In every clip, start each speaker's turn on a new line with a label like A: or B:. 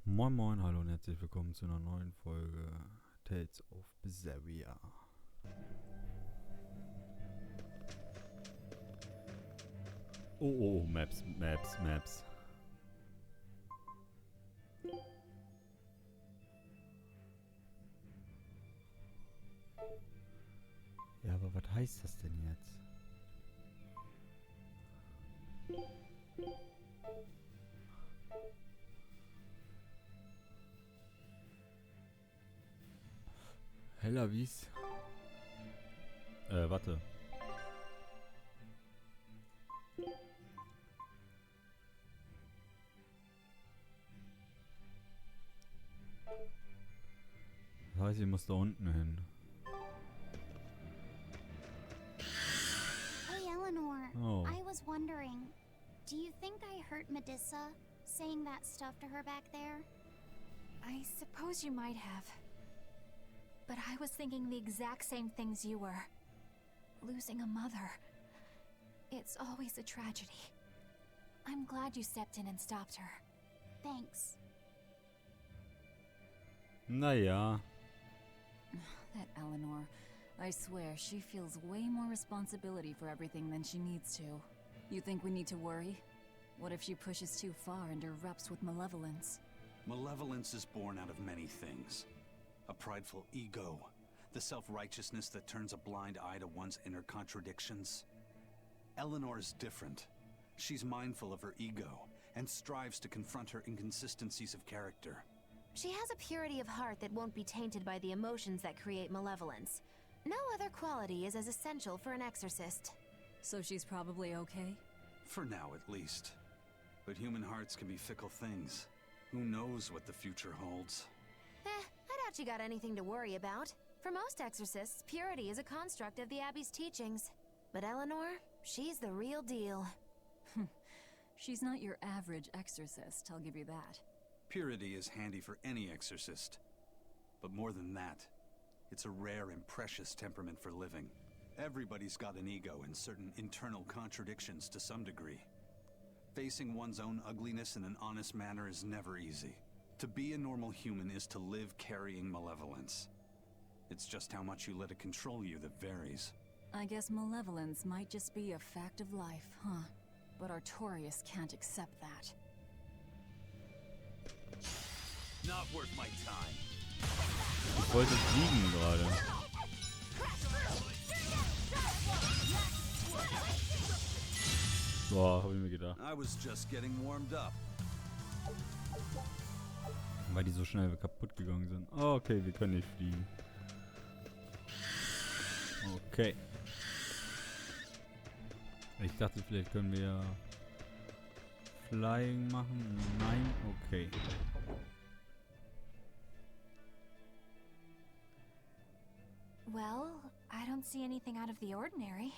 A: Moin Moin, hallo und herzlich willkommen zu einer neuen Folge Tales of Berseria. Oh, Maps. Ja, aber was heißt das denn jetzt? Heller wie's? Warte. Das heißt, ich muss da unten hin.
B: Hey Eleanor,
A: Oh.
B: I was wondering, do you think I hurt Medusa saying that stuff to her back there?
C: I suppose you might have. But I was thinking the exact same things you were. Losing a mother. It's always a tragedy. I'm glad you stepped in and stopped her.
B: Thanks.
A: Naja.
D: That Eleanor. I swear, she feels way more responsibility for everything than she needs to. You think we need to worry? What if she pushes too far and erupts with malevolence?
E: Malevolence is born out of many things. A prideful ego, the self-righteousness that turns a blind eye to one's inner contradictions. Eleanor is different. She's mindful of her ego and strives to confront her inconsistencies of character.
F: She has a purity of heart that won't be tainted by the emotions that create malevolence. No other quality is as essential for an exorcist.
D: So she's probably okay?
E: For now, at least. But human hearts can be fickle things. Who knows what the future holds?
F: I doubt you got anything to worry about. For most exorcists, purity is a construct of the Abbey's teachings. But Eleanor, she's the real deal.
D: She's not your average exorcist, I'll give you that.
E: Purity is handy for any exorcist. But more than that, it's a rare and precious temperament for living. Everybody's got an ego and certain internal contradictions to some degree. Facing one's own ugliness in an honest manner is never easy. To be a normal human is to live carrying malevolence. It's just how much you let it control you that varies.
D: I guess malevolence might just be a fact of life, huh? But Artorius can't accept that.
E: Not worth my time.
A: Ich wollte fliegen gerade. Boah, hab ich mir gedacht.
E: I was just getting warmed up.
A: Weil die so schnell kaputt gegangen sind. Oh, okay, wir können nicht fliegen. Okay. Ich dachte, vielleicht können wir ja Flying machen. Nein, okay.
C: Well, I don't see anything out of the ordinary.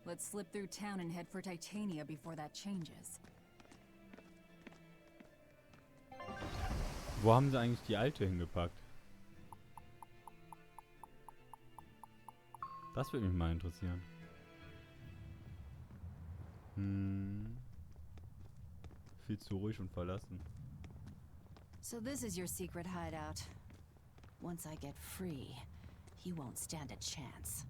D: Let's slip through town and head for Titania before that changes.
A: Wo haben sie eigentlich die alte hingepackt? Das würde mich mal interessieren. Viel zu ruhig und verlassen.
D: So this is your secret hideout. Once I get free, he won't stand a chance.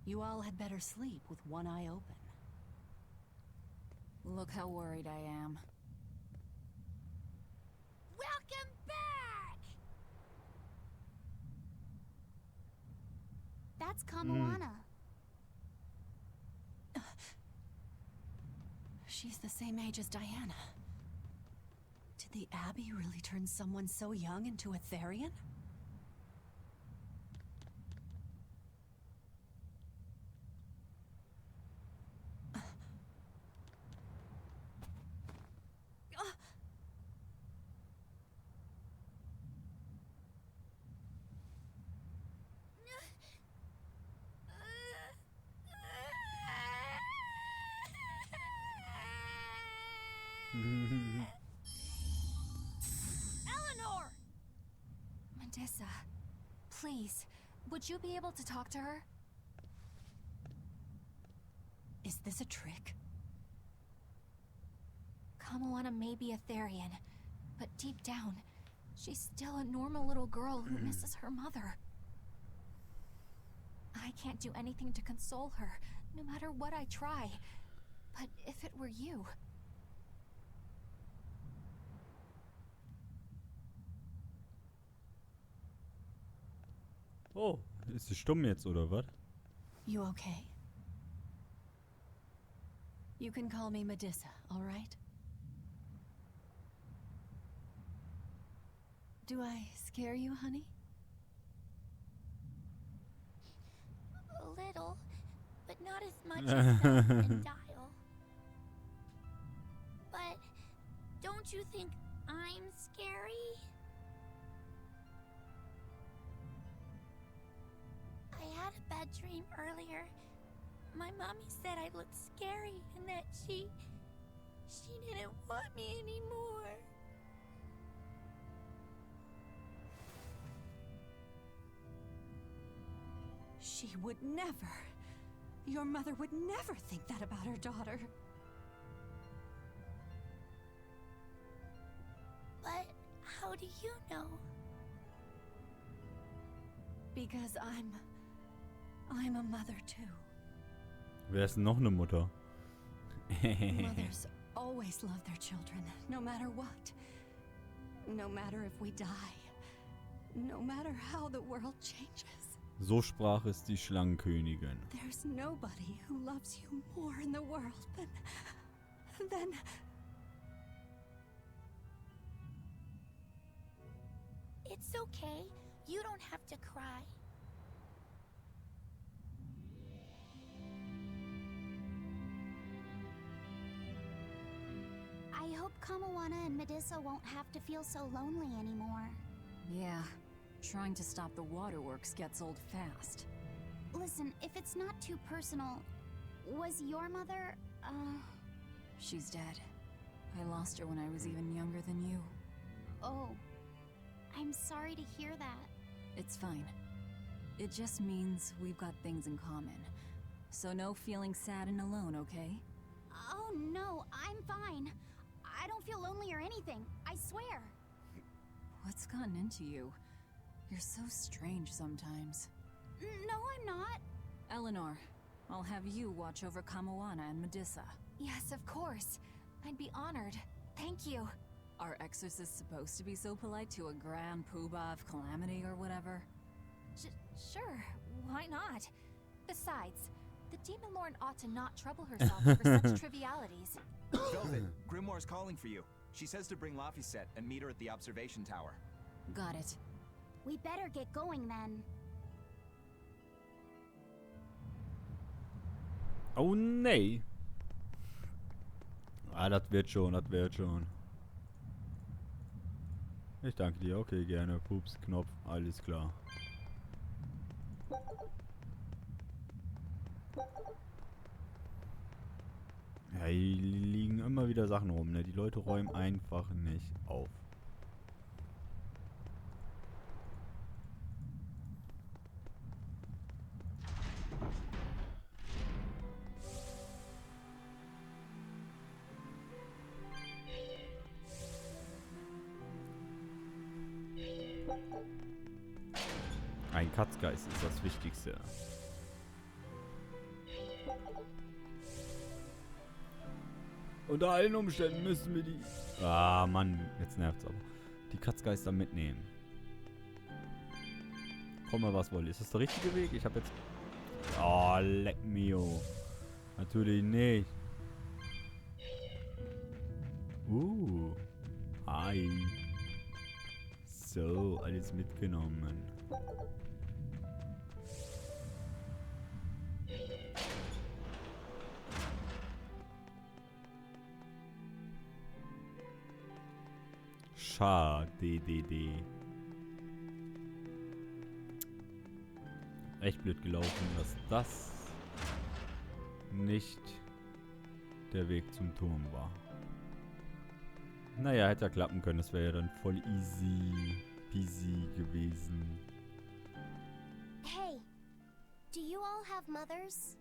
D: You all had better sleep with one eye open. Look how worried I am.
B: Welcome back! That's Kamoana.
D: She's the same age as Diana. Did the Abbey really turn someone so young into a Therian?
B: Eleanor!
C: Medusa, please, would you be able to talk to her?
D: Is this a trick?
C: Kamoana may be a Therian, but deep down, she's still a normal little girl who misses her mother. I can't do anything to console her, no matter what I try. But if it were you...
A: Oh, ist sie stumm jetzt, oder was?
G: You okay? You can call me Medissa, all right? Do I scare you, honey?
B: A little, but not as much as Seth and Dial. But don't you think I'm scary? I had a bad dream earlier. My mommy said I looked scary and that she didn't want me anymore.
G: She would never. Your mother would never think that about her daughter.
B: But how do you know?
G: Because I'm a mother too.
A: Wer ist denn noch eine Mutter?
G: Mothers always love their children, no matter what. No matter if we die. No matter how the world changes.
A: So sprach es die Schlangenkönigin.
G: There's nobody who loves you more in the world than...
B: It's okay. You don't have to cry. I hope Kamoana and Medissa won't have to feel so lonely anymore.
D: Yeah, trying to stop the waterworks gets old fast.
B: Listen, if it's not too personal, was your mother,
D: She's dead. I lost her when I was even younger than you.
B: Oh, I'm sorry to hear that.
D: It's fine. It just means we've got things in common. So no feeling sad and alone, okay?
B: Oh no, I'm fine. I don't feel lonely or anything, I swear.
D: What's gotten into you? You're so strange sometimes.
B: No, I'm not.
D: Eleanor, I'll have you watch over Kamoana and Medissa.
C: Yes, of course. I'd be honored. Thank you.
D: Are exorcists supposed to be so polite to a grand poobah of calamity or whatever?
C: Sure, why not? Besides, the Demon Lord ought to not trouble herself over such trivialities.
H: Velvet, Grimoire's calling for you. She says to bring Laphicet and meet her at the observation tower.
D: Got it.
B: We better get going then.
A: Oh nee. Ah, das wird schon, das wird schon. Ich danke dir, okay, gerne. Pups, Knopf, alles klar. Ja, hier liegen immer wieder Sachen rum, ne? Die Leute räumen einfach nicht auf. Ein Katzgeist ist das Wichtigste. Unter allen Umständen müssen wir die... Ah, Mann, jetzt nervt's aber. Die Katzgeister mitnehmen. Komme, was wolle. Ist das der richtige Weg? Ich habe jetzt... Oh, leck mio. Natürlich nicht. Hi. So, alles mitgenommen. Schade. Echt blöd gelaufen, dass das nicht der Weg zum Turm war. Naja, hätte ja klappen können. Das wäre ja dann voll easy peasy gewesen.
B: Hey, do you all have mothers?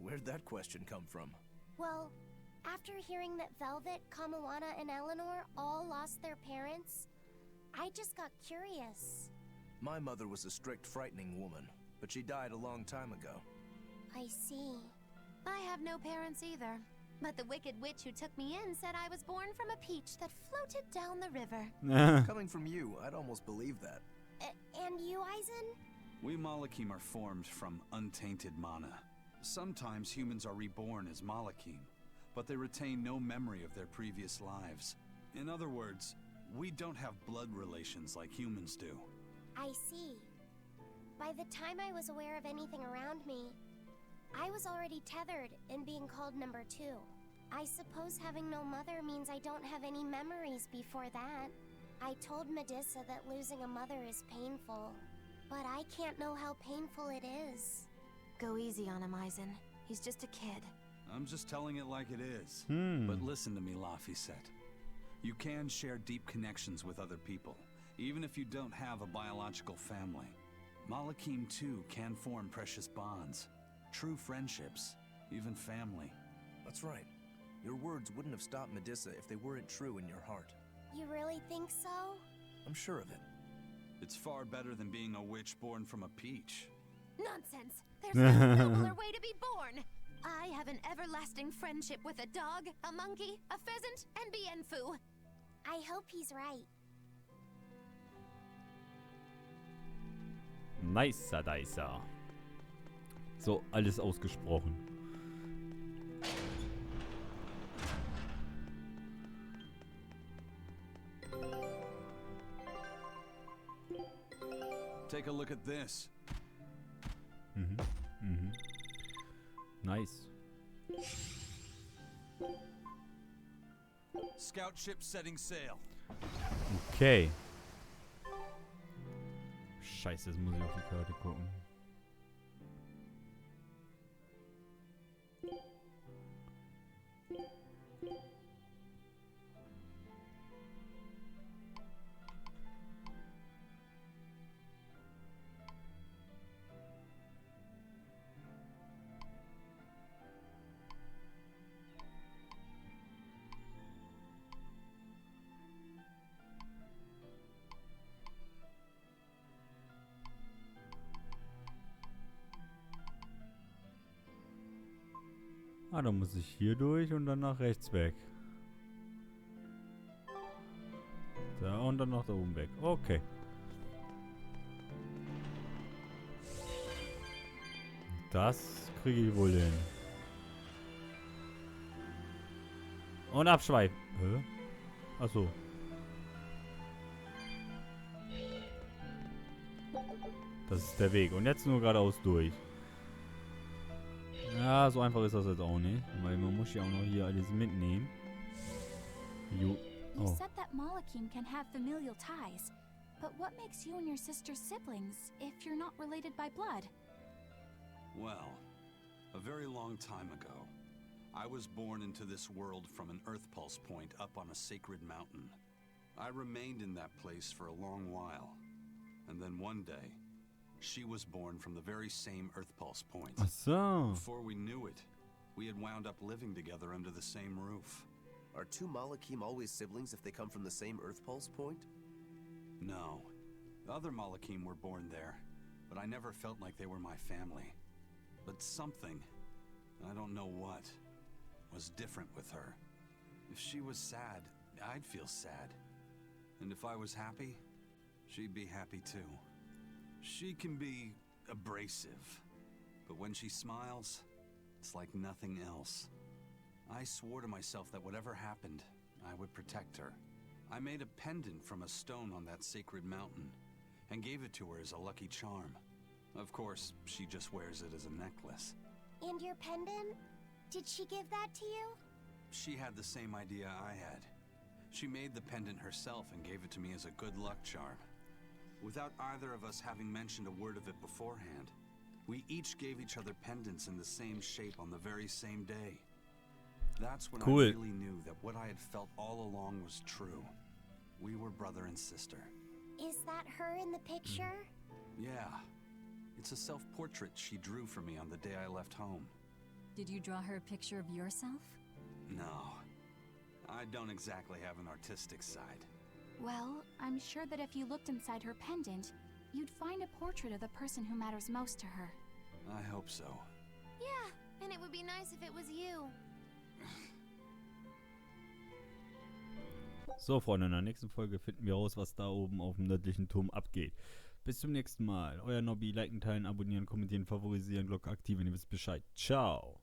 I: Where'd that question come from?
B: Well,
I: After hearing that Velvet, Kamawana, and Eleanor all lost their parents, I just got curious.
J: My mother was a strict, frightening woman, but she died a long time ago.
I: I see.
F: I have no parents either. But the wicked witch who took me in said I was born from a peach that floated down the river.
J: Coming from you, I'd almost believe that.
I: And you, Eisen?
E: We Malakim are formed from untainted mana. Sometimes humans are reborn as Malakim, but they retain no memory of their previous lives. In other words, we don't have blood relations like humans do.
I: I see. By the time I was aware of anything around me, I was already tethered and being called number 2. I suppose having no mother means I don't have any memories before that. I told Medusa that losing a mother is painful, but I can't know how painful it is.
F: Go easy on him, Eisen. He's just a kid.
E: I'm just telling it like it is.
A: Hmm.
E: But listen to me, Laphicet. You can share deep connections with other people, even if you don't have a biological family. Malakim, too, can form precious bonds. True friendships, even family.
J: That's right. Your words wouldn't have stopped Medusa if they weren't true in your heart.
I: You really think so?
J: I'm sure of it.
E: It's far better than being a witch born from a peach.
F: Nonsense! There's no nobler way to be born! I have an everlasting friendship with a dog, a monkey, a pheasant, and Bienfu.
I: I hope he's right.
A: Nicer Dicer. So, alles ausgesprochen.
E: Take a look at this.
A: Nice.
E: Scout ship setting sail.
A: Okay. Scheiße, jetzt muss ich auf die Karte gucken. Ah, dann muss ich hier durch und dann nach rechts weg. Da und dann nach da oben weg. Okay. Das kriege ich wohl hin. Und abschweifen. Hä? Achso. Das ist der Weg. Und jetzt nur geradeaus durch. Ja, so einfach ist das jetzt auch nicht. Weil man muss ja auch noch hier alles mitnehmen. Jo.
C: You
A: Oh.
C: said that Malakim can have familial ties. But what makes you and your sister siblings if you're not related by blood?
E: Well, a very long time ago, I was born into this world from an Earth Pulse point up on a sacred mountain. I remained in that place for a long while. And then one day, she was born from the very same Earth Pulse point.
A: Ach so.
E: Before we knew it, we had wound up living together under the same roof.
J: Are two Malakim always siblings if they come from the same Earth Pulse point?
E: No. The other Malakim were born there, but I never felt like they were my family. But something, I don't know what, was different with her. If she was sad, I'd feel sad. And if I was happy, she'd be happy too. She can be abrasive, but when she smiles, it's like nothing else. I swore to myself that whatever happened, I would protect her. I made a pendant from a stone on that sacred mountain and gave it to her as a lucky charm. Of course, she just wears it as a necklace.
I: And your pendant? Did she give that to you?
E: She had the same idea I had. She made the pendant herself and gave it to me as a good luck charm. Without either of us having mentioned a word of it beforehand, we each gave each other pendants in the same shape on the very same day. That's when
A: Cool.
E: I really knew that what I had felt all along was true. We were brother and sister.
I: Is that her in the picture?
E: Yeah. It's a self-portrait she drew for me on the day I left home.
D: Did you draw her a picture of yourself?
E: No. I don't exactly have an artistic side.
C: Well, I'm sure that if you looked inside her pendant, you'd find a portrait of the person who matters most to her.
E: I hope so.
F: Yeah, and it would be nice if it was you.
A: So, Freunde, in der nächsten Folge finden wir raus, was da oben auf dem nördlichen Turm abgeht. Bis zum nächsten Mal. Euer Nobby. Liken, teilen, abonnieren, kommentieren, favorisieren, Glocke aktivieren. Ihr wisst Bescheid. Ciao.